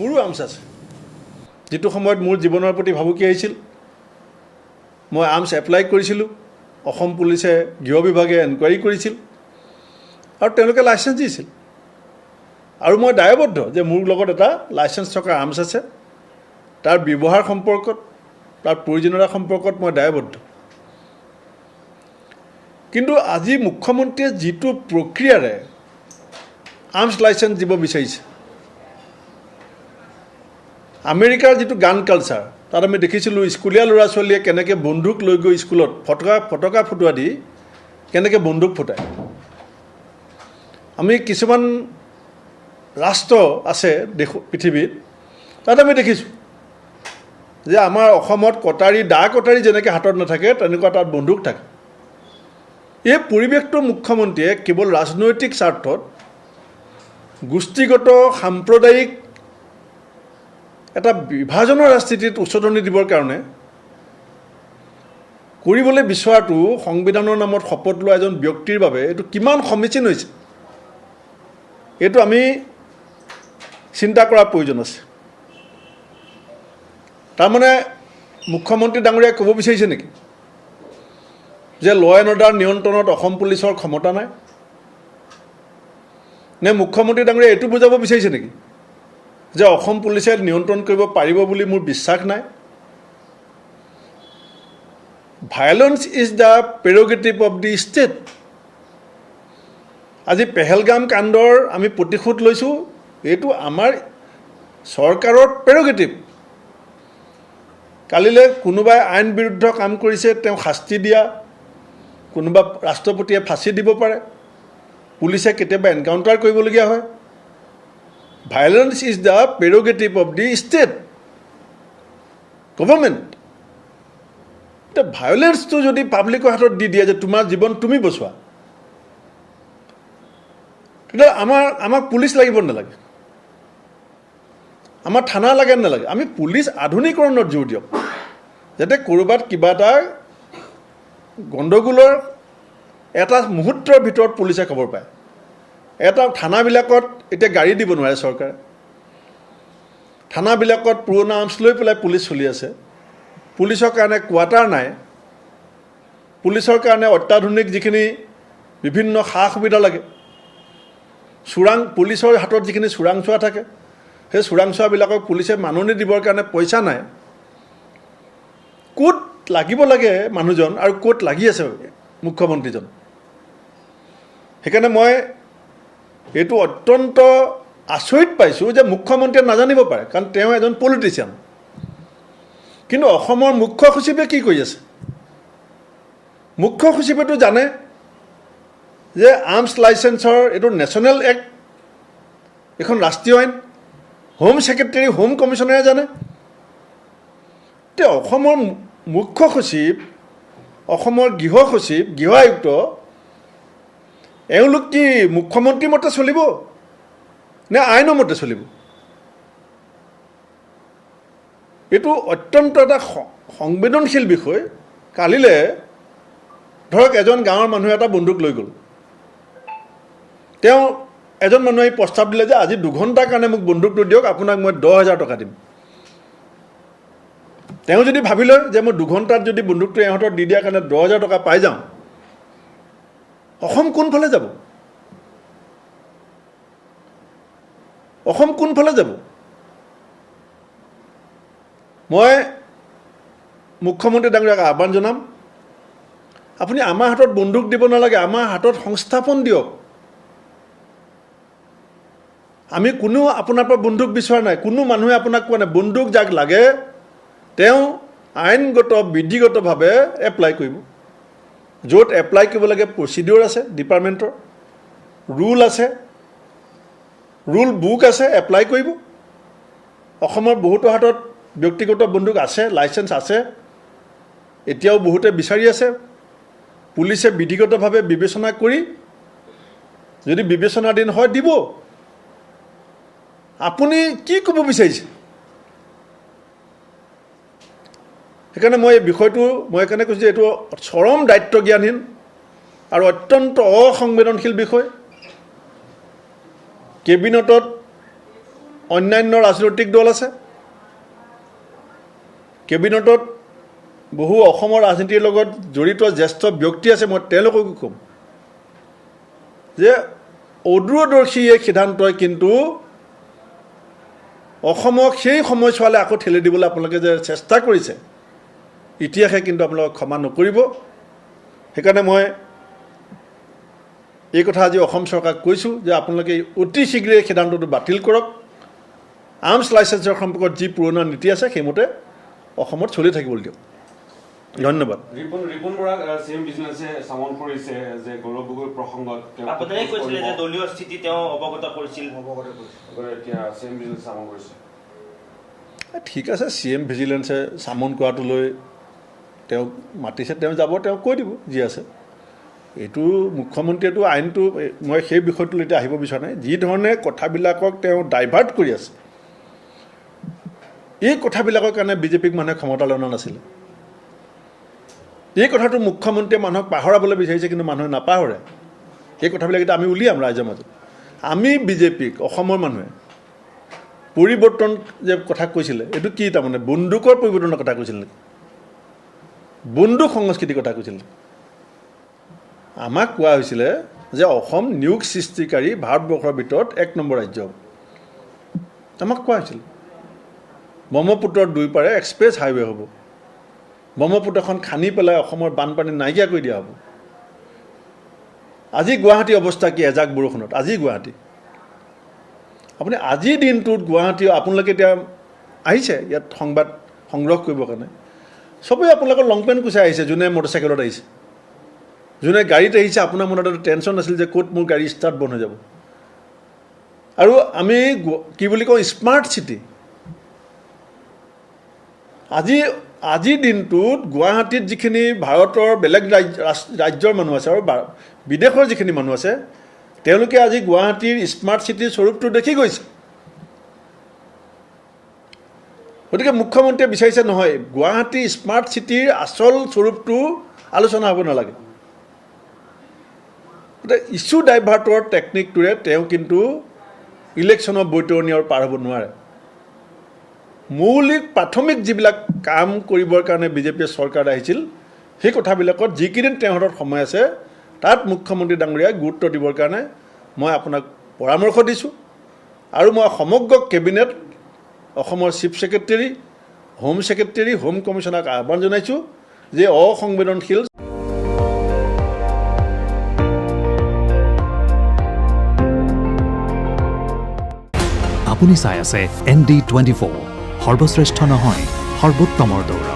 মোৰো আৰ্মছ আছে যেটো সময়ত মোৰ জীৱনৰ প্ৰতি ভাবুকি আহিছিল মই আৰ্মছ এপ্লাই কৰিছিলোঁ অসম পুলিচে গৃহ বিভাগে এনকুৱাৰী কৰিছিল আৰু তেওঁলোকে লাইসেন্স দিছিল আৰু মই দায়বদ্ধ যে মোৰ লগত এটা লাইসেন্স থকা আৰ্মছ আছে তাৰ ব্যৱহাৰ সম্পৰ্কত তাৰ প্ৰয়োজনীয়তা সম্পৰ্কত মই দায়বদ্ধ কিন্তু আজি মুখ্যমন্ত্ৰীয়ে যেটো প্ৰক্ৰিয়াৰে আৰ্মছ লাইসেন্স দিব বিচাৰিছে আমেৰিকাৰ যেটো গান কালচাৰ তাত আমি দেখিছিলোঁ স্কুলীয়া ল'ৰা ছোৱালীয়ে কেনেকৈ বন্দুক লৈ গৈ স্কুলত ফটকা ফুটোৱা দি কেনেকৈ বন্দুক ফুটায় আমি কিছুমান ৰাষ্ট্ৰ আছে দেশ পৃথিৱীত তাত আমি দেখিছোঁ যে আমাৰ অসমত কটাৰী দা কটাৰী যেনেকৈ হাতত নাথাকে তেনেকুৱা তাত বন্দুক থাকে এই পৰিৱেশটো মুখ্যমন্ত্ৰীয়ে কেৱল ৰাজনৈতিক স্বাৰ্থত গোষ্ঠীগত সাম্প্ৰদায়িক এটা বিভাজনৰ ৰাজনীতিত উচতনি দিবৰ কাৰণে কৰিবলৈ বিচৰাটো সংবিধানৰ নামত শপত লোৱা এজন ব্যক্তিৰ বাবে এইটো কিমান সমীচীন হৈছে এইটো আমি চিন্তা কৰাৰ প্ৰয়োজন আছে তাৰমানে মুখ্যমন্ত্ৰী ডাঙৰীয়াই ক'ব বিচাৰিছে নেকি যে ল এণ্ড অৰ্ডাৰ নিয়ন্ত্ৰণত অসম পুলিচৰ ক্ষমতা নাই নে মুখ্যমন্ত্ৰী ডাঙৰীয়াই এইটো বুজাব বিচাৰিছে নেকি যে অসম পুলিচে নিয়ন্ত্ৰণ কৰিব পাৰিব বুলি মোৰ বিশ্বাস নাই violence is the prerogative of the state আজি পেহেলগাম কাণ্ডৰ আমি প্ৰতিশোধ লৈছোঁ এইটো আমাৰ চৰকাৰৰ প্ৰেৰগেটিভ কালিলৈ কোনোবাই আইন বিৰুদ্ধ কাম কৰিছে তেওঁ শাস্তি দিয়া কোনোবা ৰাষ্ট্ৰপতিয়ে ফাঁচি দিব পাৰে পুলিচে কেতিয়াবা এনকাউণ্টাৰ কৰিবলগীয়া হয় Violence is the prerogative of the state, government. The violence to যদি পাব্লিকৰ হাতত দি দিয়ে যে তোমাৰ জীৱন তুমি বচোৱা তেতিয়া আমাক পুলিচ লাগিব নালাগে আমাৰ থানা লাগে নালাগে আমি পুলিচ আধুনিকৰণত জোৰ দিয়ক যাতে ক'ৰবাত কিবা এটা গণ্ডগোলৰ এটা মুহূৰ্তৰ ভিতৰত পুলিচে খবৰ পায় এটা থানাবিলাকত এতিয়া গাড়ী দিব নোৱাৰে চৰকাৰে থানাবিলাকত পুৰণা আৰ্মছ লৈ পেলাই পুলিচ চলি আছে পুলিচৰ কাৰণে কোৱাৰ্টাৰ নাই পুলিচৰ কাৰণে অত্যাধুনিক যিখিনি বিভিন্ন সা সুবিধা লাগে পুলিচৰ হাতত যিখিনি চোৰাংচোৱা থাকে সেই চোৰাংচোৱাবিলাকক পুলিচে মাননি দিবৰ কাৰণে পইচা নাই ক'ত লাগিব লাগে মানুহজন আৰু ক'ত লাগি আছে মুখ্যমন্ত্ৰীজন সেইকাৰণে মই এইটো অত্যন্ত আচৰিত পাইছোঁ যে মুখ্যমন্ত্ৰীয়ে নাজানিব পাৰে কাৰণ তেওঁ এজন পলিটিচিয়ান কিন্তু অসমৰ মুখ্য সচিবে কি কৰি আছে মুখ্য সচিবেতো জানে যে আৰ্মছ লাইচেন্সৰ এইটো নেশ্যনেল এক্ট এখন ৰাষ্ট্ৰীয় আইন হোম ছেক্ৰেটেৰী হোম কমিশ্যনাৰে জানে তেওঁ অসমৰ মুখ্য সচিব অসমৰ গৃহ সচিব গৃহ আয়ুক্ত এওঁলোক কি মুখ্যমন্ত্ৰীৰ মতে চলিব নে আইনৰ মতে চলিব এইটো অত্যন্ত এটা সংবেদনশীল বিষয় কালিলৈ ধৰক এজন গাঁৱৰ মানুহে এটা বন্দুক লৈ গ'ল তেওঁ এজন মানুহে প্ৰস্তাৱ দিলে যে আজি 2 ঘণ্টাৰ কাৰণে মোক বন্দুকটো দিয়ক আপোনাক মই 10,000 টকা দিম তেওঁ যদি ভাবি লয় যে মই 2 ঘণ্টাত যদি বন্দুকটো এহঁতক দি দিয়াৰ কাৰণে 10,000 টকা পাই যাওঁ অসম কোনফালে যাব অসম কোনফালে যাব মই মুখ্যমন্ত্ৰী ডাঙৰীয়াক আহ্বান জনাম আপুনি আমাৰ হাতত বন্দুক দিব নালাগে আমাৰ হাতত সংস্থাপন দিয়ক আমি কোনো আপোনাৰ পৰা বন্দুক বিচৰা নাই কোনো মানুহে আপোনাক কোৱা নাই বন্দুক যাক লাগে তেওঁ আইনগত বিধিগতভাৱে এপ্লাই কৰিব য'ত এপ্লাই কৰিব লাগে প্ৰচিডিউৰ আছে ডিপাৰ্টমেণ্টৰ ৰুল আছে ৰুল বুক আছে এপ্লাই কৰিব অসমৰ বহুতো হাতত ব্যক্তিগত বন্দুক আছে লাইচেন্স আছে এতিয়াও বহুতে বিচাৰি আছে পুলিচে বিধিগতভাৱে বিবেচনা কৰি যদি বিবেচনাধীন হয় দিব আপুনি কি ক'ব বিচাৰিছে সেইকাৰণে মই এই বিষয়টো মই এইকাৰণে কৈছোঁ যে এইটো চৰম দায়িত্বজ্ঞানহীন আৰু অত্যন্ত অসংবেদনশীল বিষয় কেবিনেটত অন্যান্য ৰাজনৈতিক দল আছে, কেবিনেটত বহু অসমৰ ৰাজনীতিৰ লগত জড়িত জ্যেষ্ঠ ব্যক্তি আছে। মই তেওঁলোককো ক'ম যে অদূৰদৰ্শী এই সিদ্ধান্তই কিন্তু অসমক সেই সময়ছোৱালৈ আকৌ ঠেলি দিবলৈ আপোনালোকে যে চেষ্টা কৰিছে, ইতিহাসে কিন্তু আপোনালোকক ক্ষমা নকৰিব। সেইকাৰণে মই এই কথা আজি অসম চৰকাৰক কৈছোঁ যে আপোনালোকে অতি শীঘ্ৰে এই সিদ্ধান্তটো বাতিল কৰক। আৰ্মছ লাইচেন্সৰ সম্পৰ্কত যি পুৰণা নীতি আছে সেইমতে অসমত চলি থাকিবলৈ দিয়ক। ধন্যবাদ। ৰিপুণ বৰাক চিএম ভিজিলেন্সে চামন কৰিছে যে গৌৰৱ গগৈৰ প্ৰসংগত আপুনি কৈছিলে যে দলীয় স্থিতি তেওঁ অৱগত কৰিছিল, এতিয়া চিএম ভিজিলেন্সে চামন কৰিছে। ঠিক আছে, চিএম ভিজিলেন্সে চামন কৰাটোলৈ তেওঁক মাতিছে, তেওঁ যাব, তেওঁ কৈ দিব যি আছে। এইটো মুখ্যমন্ত্ৰীয়েতো আইনটো, মই সেই বিষয়টোলৈ এতিয়া আহিব বিচৰা নাই। যি ধৰণে কথাবিলাকক তেওঁ ডাইভাৰ্ট কৰি আছে, এই কথাবিলাকৰ কাৰণে বিজেপিক মানুহে ক্ষমতালৈ অনা নাছিলে। এই কথাটো মুখ্যমন্ত্ৰীয়ে মানুহক পাহৰাবলৈ বিচাৰিছে, কিন্তু মানুহে নাপাহৰে। এই কথাবিলাক এতিয়া আমি উলিয়াম ৰাইজৰ মাজত। আমি বিজেপিক অসমৰ মানুহে পৰিৱৰ্তন যে কথা কৈছিলে, এইটো কি তাৰমানে বন্দুকৰ পৰিৱৰ্তনৰ কথা কৈছিল নেকি? বন্দুক সংস্কৃতিৰ কথা কৈছিল। আমাক কোৱা হৈছিলে যে অসম নিয়োগ সৃষ্টিকাৰী ভাৰতবৰ্ষৰ ভিতৰত 1 নম্বৰ ৰাজ্য হ'ব। আমাক কোৱা হৈছিল ব্ৰহ্মপুত্ৰৰ দুই পাৰে এক্সপ্ৰেছ হাইৱে হ'ব, ব্ৰহ্মপুত্ৰখন খান্দি পেলাই অসমৰ বানপানী নাইকিয়া কৰি দিয়া হ'ব। আজি গুৱাহাটী অৱস্থা কি? এজাক বৰষুণত আজি গুৱাহাটী, আপুনি আজিৰ দিনটোত গুৱাহাটী, আপোনালোকে এতিয়া আহিছে ইয়াত সংবাদ সংগ্ৰহ কৰিবৰ কাৰণে, চবেই আপোনালোকৰ লং পেণ্ট কুচাই আহিছে। যোনে মটৰচাইকেলত আহিছে, যোনে গাড়ীত আহিছে, আপোনাৰ মনত এটা টেনশ্যন আছিল যে ক'ত মোৰ গাড়ী ষ্টাৰ্ট বন্ধ হৈ যাব। আৰু আমি কি বুলি কওঁ, স্মাৰ্ট চিটি। আজিৰ দিনটোত গুৱাহাটীত যিখিনি ভাৰতৰ বেলেগ ৰাজ্যৰ মানুহ আছে আৰু বিদেশৰ যিখিনি মানুহ আছে, তেওঁলোকে আজি গুৱাহাটীৰ স্মাৰ্ট চিটিৰ স্বৰূপটো দেখি গৈছে। গতিকে মুখ্যমন্ত্ৰীয়ে বিচাৰিছে নহয়, গুৱাহাটী স্মাৰ্ট চিটিৰ আচল স্বৰূপটো আলোচনা হ'ব নালাগে। গতিকে ইছ্যু ডাইভাৰ্টৰ টেকনিকটোৰে তেওঁ কিন্তু ইলেকশ্যনৰ বৈতৰণি আৰু পাৰ হ'ব নোৱাৰে। মৌলিক প্ৰাথমিক যিবিলাক কাম কৰিবৰ কাৰণে বিজেপিয়ে চৰকাৰলৈ আহিছিল, সেই কথাবিলাকত যিকেইদিন তেওঁৰ হাতত সময় আছে, তাত মুখ্যমন্ত্ৰী ডাঙৰীয়াই গুৰুত্ব দিবৰ কাৰণে মই আপোনাক পৰামৰ্শ দিছোঁ। আৰু মই সমগ্ৰ কেবিনেট, অসমৰ চিফ ছেক্ৰেটেৰী, হোম ছেক্ৰেটেৰী, হোম কমিশ্যনাৰক আহ্বান জনাইছোঁ যে অসংবেদনশীল আপুনি চাই আছে ND24, সৰ্বশ্ৰেষ্ঠ নহয়, সৰ্বোত্তমৰ দৌৰ।